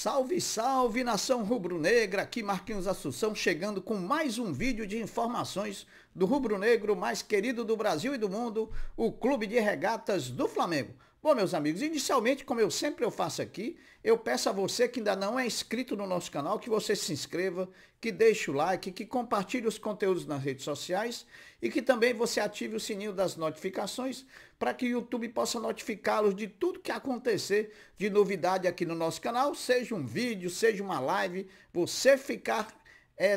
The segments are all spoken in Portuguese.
Salve, salve, nação rubro-negra, aqui Marquinhos Assunção chegando com mais um vídeo de informações do rubro-negro mais querido do Brasil e do mundo, o Clube de Regatas do Flamengo. Bom, meus amigos, inicialmente, como eu sempre faço aqui, eu peço a você que ainda não é inscrito no nosso canal, que você se inscreva, que deixe o like, que compartilhe os conteúdos nas redes sociais e que também você ative o sininho das notificações para que o YouTube possa notificá-los de tudo que acontecer de novidade aqui no nosso canal, seja um vídeo, seja uma live, você ficar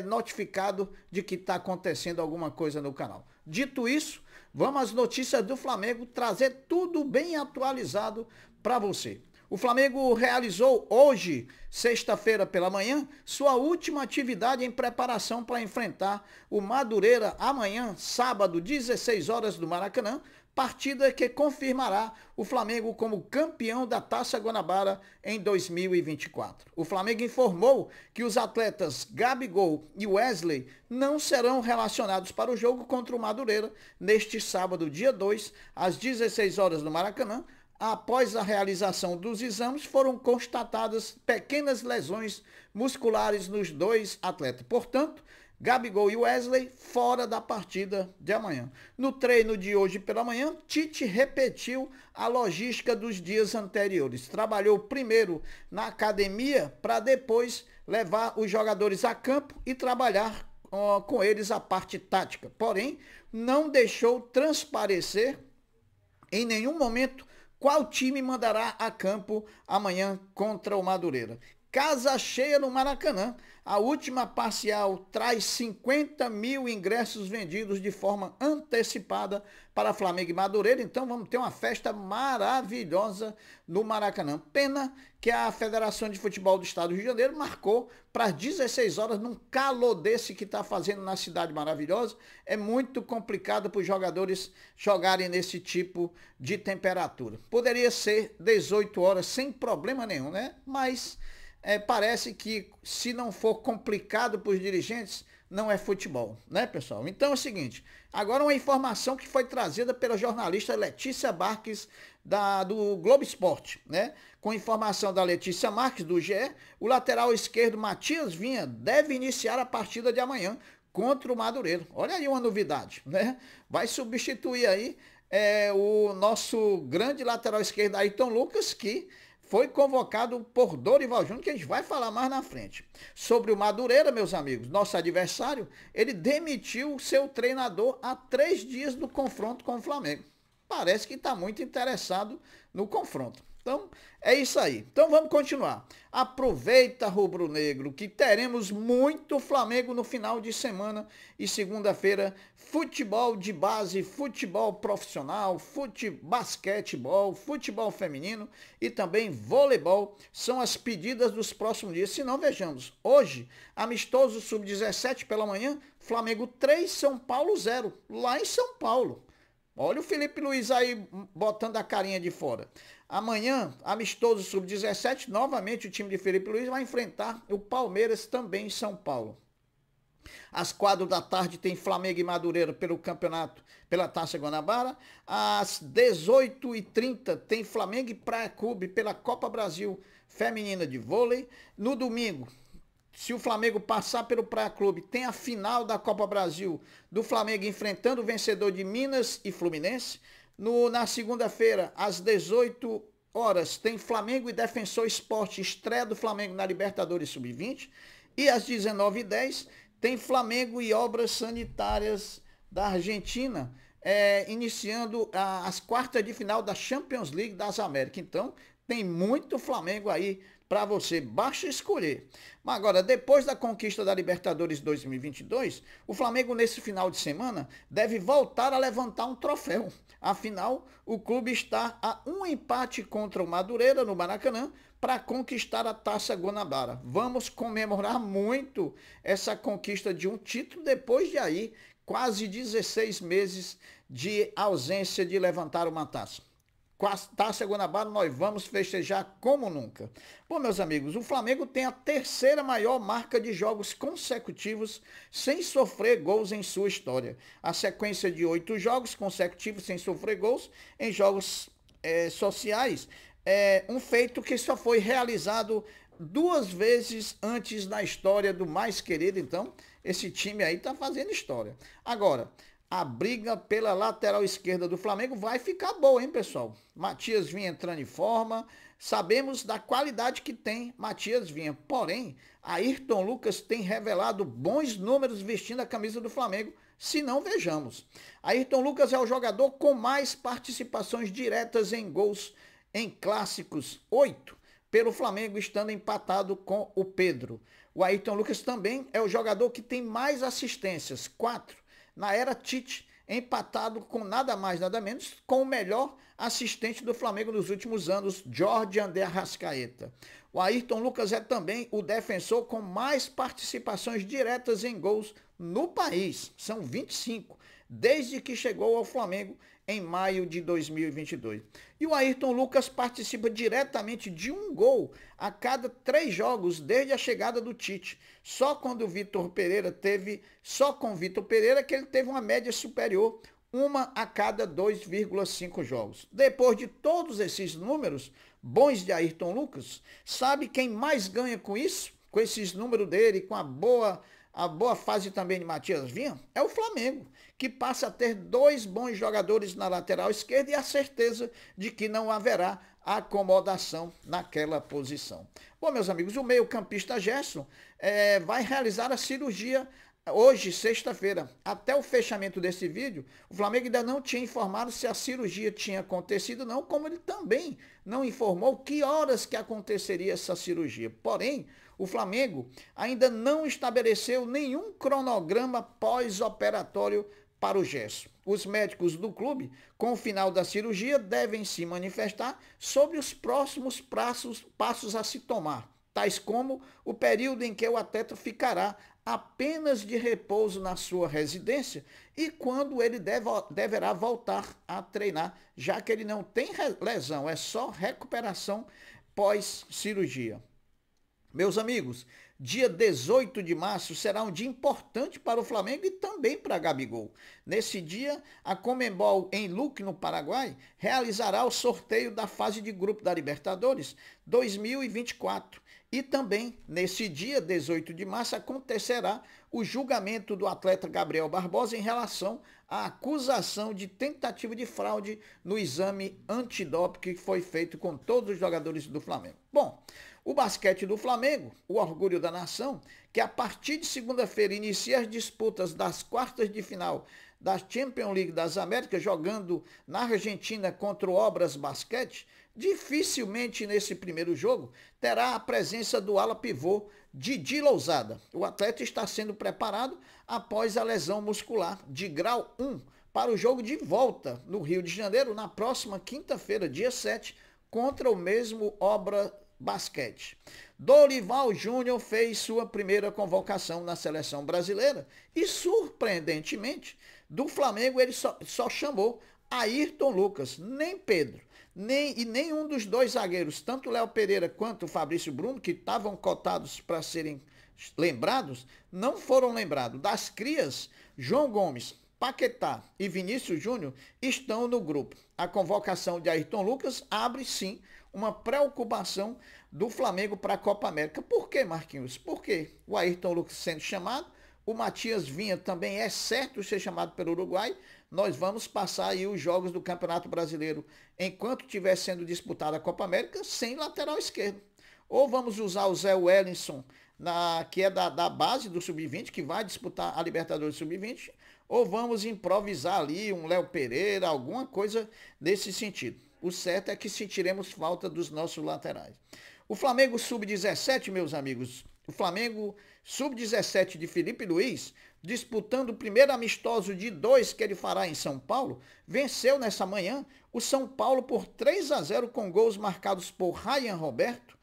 notificado de que está acontecendo alguma coisa no canal. Dito isso, vamos às notícias do Flamengo, trazer tudo bem atualizado para você. O Flamengo realizou hoje, sexta-feira pela manhã, sua última atividade em preparação para enfrentar o Madureira amanhã, sábado, 16 horas do Maracanã, partida que confirmará o Flamengo como campeão da Taça Guanabara em 2024. O Flamengo informou que os atletas Gabigol e Wesley não serão relacionados para o jogo contra o Madureira neste sábado, dia 2, às 16 horas no Maracanã. Após a realização dos exames, foram constatadas pequenas lesões musculares nos dois atletas. Portanto, Gabigol e Wesley fora da partida de amanhã. No treino de hoje pela manhã, Tite repetiu a logística dos dias anteriores. Trabalhou primeiro na academia para depois levar os jogadores a campo e trabalhar com eles a parte tática. Porém, não deixou transparecer em nenhum momento qual time mandará a campo amanhã contra o Madureira. Casa cheia no Maracanã. A última parcial traz 50 mil ingressos vendidos de forma antecipada para Flamengo e Madureira. Então vamos ter uma festa maravilhosa no Maracanã. Pena que a Federação de Futebol do Estado do Rio de Janeiro marcou para as 16 horas num calor desse que está fazendo na cidade maravilhosa. É muito complicado para os jogadores jogarem nesse tipo de temperatura. Poderia ser 18 horas sem problema nenhum, né? Mas parece que se não for complicado para os dirigentes, não é futebol, né, pessoal? Então é o seguinte, agora uma informação que foi trazida pela jornalista Letícia Marques do Globo Esporte, né? Com informação da Letícia Marques, do GE, o lateral esquerdo Matias Vinha deve iniciar a partida de amanhã contra o Madureira. Olha aí uma novidade, né? Vai substituir aí o nosso grande lateral esquerdo Ayrton Lucas, que foi convocado por Dorival Júnior, que a gente vai falar mais na frente. Sobre o Madureira, meus amigos, nosso adversário, ele demitiu o seu treinador há 3 dias do confronto com o Flamengo. Parece que está muito interessado no confronto. Então, é isso aí. Então, vamos continuar. Aproveita, rubro-negro, que teremos muito Flamengo no final de semana e segunda-feira, futebol de base, futebol profissional, basquetebol, futebol feminino e também voleibol são as pedidas dos próximos dias. Se não, vejamos, hoje, amistoso sub-17 pela manhã, Flamengo 3, São Paulo 0, lá em São Paulo. Olha o Felipe Luiz aí botando a carinha de fora. Amanhã, amistoso sub-17, novamente o time de Felipe Luiz vai enfrentar o Palmeiras também em São Paulo. Às 4 da tarde tem Flamengo e Madureira pelo campeonato, pela Taça Guanabara. Às 18h30 tem Flamengo e Praia Clube pela Copa Brasil Feminina de Vôlei. No domingo, se o Flamengo passar pelo Praia Clube, tem a final da Copa Brasil do Flamengo enfrentando o vencedor de Minas e Fluminense. Na segunda-feira, às 18 horas, tem Flamengo e Defensor Esporte, estreia do Flamengo na Libertadores Sub-20. E às 19h10, tem Flamengo e Obras Sanitárias da Argentina, iniciando as quartas de final da Champions League das Américas. Então, tem muito Flamengo aí para você, basta escolher. Mas agora, depois da conquista da Libertadores 2022, o Flamengo nesse final de semana deve voltar a levantar um troféu. Afinal, o clube está a um empate contra o Madureira no Maracanã para conquistar a Taça Guanabara. Vamos comemorar muito essa conquista de um título depois de aí quase 16 meses de ausência de levantar uma taça. Com a Taça Guanabara nós vamos festejar como nunca. Bom, meus amigos, o Flamengo tem a terceira maior marca de jogos consecutivos sem sofrer gols em sua história. A sequência de 8 jogos consecutivos sem sofrer gols em jogos sociais um feito que só foi realizado duas vezes antes na história do mais querido. Então, esse time aí tá fazendo história. Agora, a briga pela lateral esquerda do Flamengo vai ficar boa, hein, pessoal? Matias Vinha entrando em forma. Sabemos da qualidade que tem Matias Vinha. Porém, Ayrton Lucas tem revelado bons números vestindo a camisa do Flamengo. Se não, vejamos. Ayrton Lucas é o jogador com mais participações diretas em gols em clássicos, 8, pelo Flamengo, estando empatado com o Pedro. O Ayrton Lucas também é o jogador que tem mais assistências, 4, na era Tite, empatado com nada mais, nada menos, com o melhor assistente do Flamengo nos últimos anos, Jorge André Arrascaeta. O Ayrton Lucas é também o defensor com mais participações diretas em gols no país, são 25, desde que chegou ao Flamengo em maio de 2022. E o Ayrton Lucas participa diretamente de um gol a cada 3 jogos desde a chegada do Tite. Só com o Vitor Pereira que ele teve uma média superior, uma a cada 2,5 jogos. Depois de todos esses números bons de Ayrton Lucas, sabe quem mais ganha com isso? Com esses números dele, com a boa fase também de Matias Vinha? É o Flamengo, que passa a ter 2 bons jogadores na lateral esquerda e a certeza de que não haverá acomodação naquela posição. Bom, meus amigos, o meio-campista Gerson vai realizar a cirurgia hoje, sexta-feira. Até o fechamento desse vídeo, o Flamengo ainda não tinha informado se a cirurgia tinha acontecido, não, como ele também não informou que horas que aconteceria essa cirurgia. Porém, o Flamengo ainda não estabeleceu nenhum cronograma pós-operatório para o Gerson. Os médicos do clube, com o final da cirurgia, devem se manifestar sobre os próximos passos a se tomar, tais como o período em que o atleta ficará apenas de repouso na sua residência e quando ele deverá voltar a treinar, já que ele não tem lesão, é só recuperação pós-cirurgia. Meus amigos, dia 18 de março será um dia importante para o Flamengo e também para Gabigol. Nesse dia, a Conmebol, em Luque, no Paraguai, realizará o sorteio da fase de grupo da Libertadores 2024. E também, nesse dia, 18 de março, acontecerá o julgamento do atleta Gabriel Barbosa em relação à acusação de tentativa de fraude no exame antidoping que foi feito com todos os jogadores do Flamengo. Bom, o basquete do Flamengo, o orgulho da nação, que a partir de segunda-feira inicia as disputas das quartas de final da Champions League das Américas, jogando na Argentina contra o Obras Basquete, dificilmente nesse primeiro jogo terá a presença do ala pivô Didi Lousada. O atleta está sendo preparado após a lesão muscular de grau 1 para o jogo de volta no Rio de Janeiro na próxima quinta-feira, dia 7, contra o mesmo Obras Basquete. Dorival Júnior fez sua primeira convocação na seleção brasileira e, surpreendentemente, do Flamengo ele só chamou Ayrton Lucas, nem Pedro, nenhum dos dois zagueiros, tanto Léo Pereira quanto o Fabrício Bruno, que estavam cotados para serem lembrados, não foram lembrados. Das crias, João Gomes, Paquetá e Vinícius Júnior estão no grupo. A convocação de Ayrton Lucas abre, sim, uma preocupação do Flamengo para a Copa América. Por que, Marquinhos? Porque o Ayrton Lucas sendo chamado, o Matias Vinha também é certo ser chamado pelo Uruguai. Nós vamos passar aí os jogos do Campeonato Brasileiro enquanto estiver sendo disputada a Copa América sem lateral esquerdo. Ou vamos usar o Zé Wellington, que é da base do Sub-20, que vai disputar a Libertadores Sub-20, ou vamos improvisar ali um Léo Pereira, alguma coisa nesse sentido. O certo é que sentiremos falta dos nossos laterais. O Flamengo Sub-17, meus amigos, o Flamengo Sub-17 de Felipe Luiz, disputando o primeiro amistoso de 2 que ele fará em São Paulo, venceu nessa manhã o São Paulo por 3-0 com gols marcados por Ryan Roberto,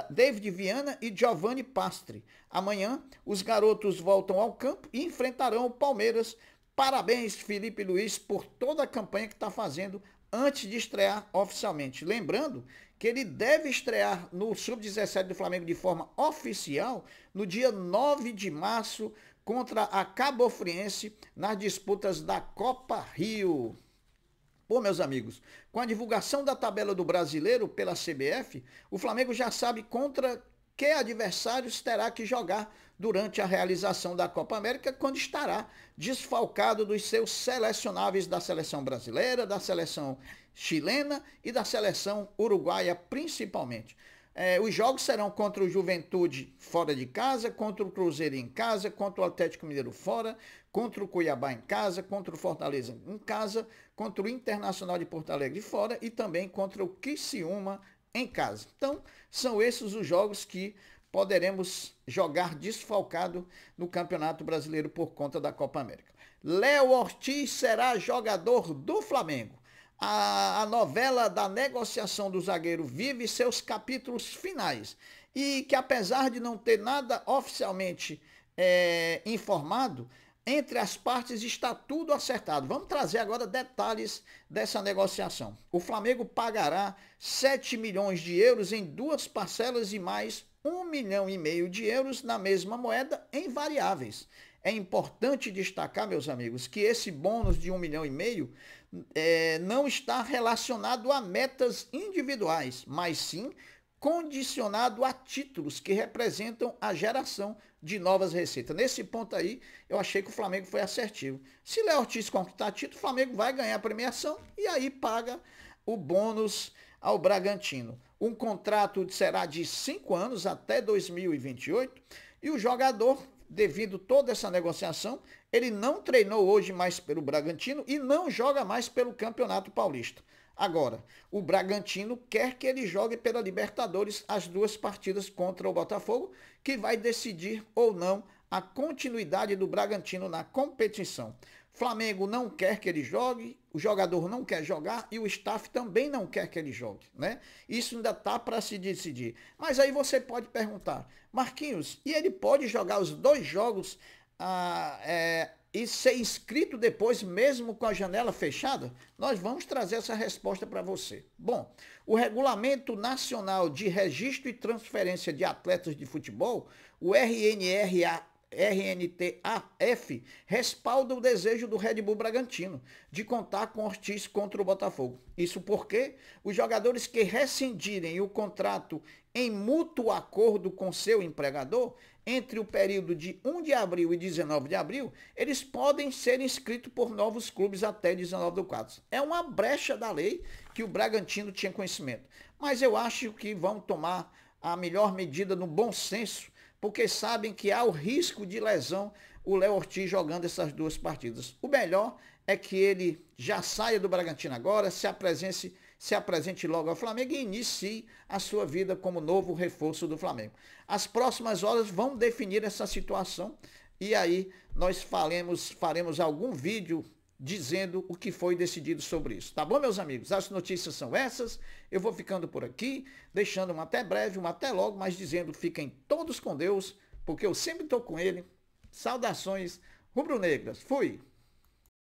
David Viana e Giovanni Pastri. Amanhã, os garotos voltam ao campo e enfrentarão o Palmeiras. Parabéns, Felipe Luiz, por toda a campanha que está fazendo antes de estrear oficialmente. Lembrando que ele deve estrear no Sub-17 do Flamengo de forma oficial no dia 9 de março contra a Cabo Friense nas disputas da Copa Rio. Bom, meus amigos, com a divulgação da tabela do Brasileiro pela CBF, o Flamengo já sabe contra que adversários terá que jogar durante a realização da Copa América, quando estará desfalcado dos seus selecionáveis da seleção brasileira, da seleção chilena e da seleção uruguaia principalmente. Os jogos serão contra o Juventude fora de casa, contra o Cruzeiro em casa, contra o Atlético Mineiro fora, contra o Cuiabá em casa, contra o Fortaleza em casa, contra o Internacional de Porto Alegre fora e também contra o Criciúma em casa. Então, são esses os jogos que poderemos jogar desfalcado no Campeonato Brasileiro por conta da Copa América. Léo Ortiz será jogador do Flamengo. A novela da negociação do zagueiro vive seus capítulos finais e que, apesar de não ter nada oficialmente informado, entre as partes está tudo acertado. Vamos trazer agora detalhes dessa negociação. O Flamengo pagará 7 milhões de euros em 2 parcelas e mais 1,5 milhão de euros na mesma moeda em variáveis. É importante destacar, meus amigos, que esse bônus de 1,5 milhão não está relacionado a metas individuais, mas sim condicionado a títulos que representam a geração de novas receitas. Nesse ponto aí, eu achei que o Flamengo foi assertivo. Se Léo Ortiz conquistar título, o Flamengo vai ganhar a premiação e aí paga o bônus ao Bragantino. Um contrato será de 5 anos até 2028 e o jogador, devido a toda essa negociação, ele não treinou hoje mais pelo Bragantino e não joga mais pelo Campeonato Paulista. Agora, o Bragantino quer que ele jogue pela Libertadores as 2 partidas contra o Botafogo, que vai decidir ou não a continuidade do Bragantino na competição. Flamengo não quer que ele jogue, o jogador não quer jogar e o staff também não quer que ele jogue, né? Isso ainda está para se decidir. Mas aí você pode perguntar, Marquinhos, e ele pode jogar os 2 jogos e ser inscrito depois, mesmo com a janela fechada? Nós vamos trazer essa resposta para você. Bom, o Regulamento Nacional de Registro e Transferência de Atletas de Futebol, o RNTAF, respalda o desejo do Red Bull Bragantino de contar com Ortiz contra o Botafogo. Isso porque os jogadores que rescindirem o contrato em mútuo acordo com seu empregador, entre o período de 1 de abril e 19 de abril, eles podem ser inscritos por novos clubes até 19/4. É uma brecha da lei que o Bragantino tinha conhecimento. Mas eu acho que vão tomar a melhor medida no bom senso, porque sabem que há o risco de lesão o Léo Ortiz jogando essas 2 partidas. O melhor é que ele já saia do Bragantino agora, se apresente logo ao Flamengo e inicie a sua vida como novo reforço do Flamengo. As próximas horas vão definir essa situação e aí nós faremos algum vídeo dizendo o que foi decidido sobre isso. Tá bom, meus amigos? As notícias são essas. Eu vou ficando por aqui, deixando um até breve, um até logo, mas dizendo fiquem todos com Deus, porque eu sempre estou com ele. Saudações rubro-negras. Fui!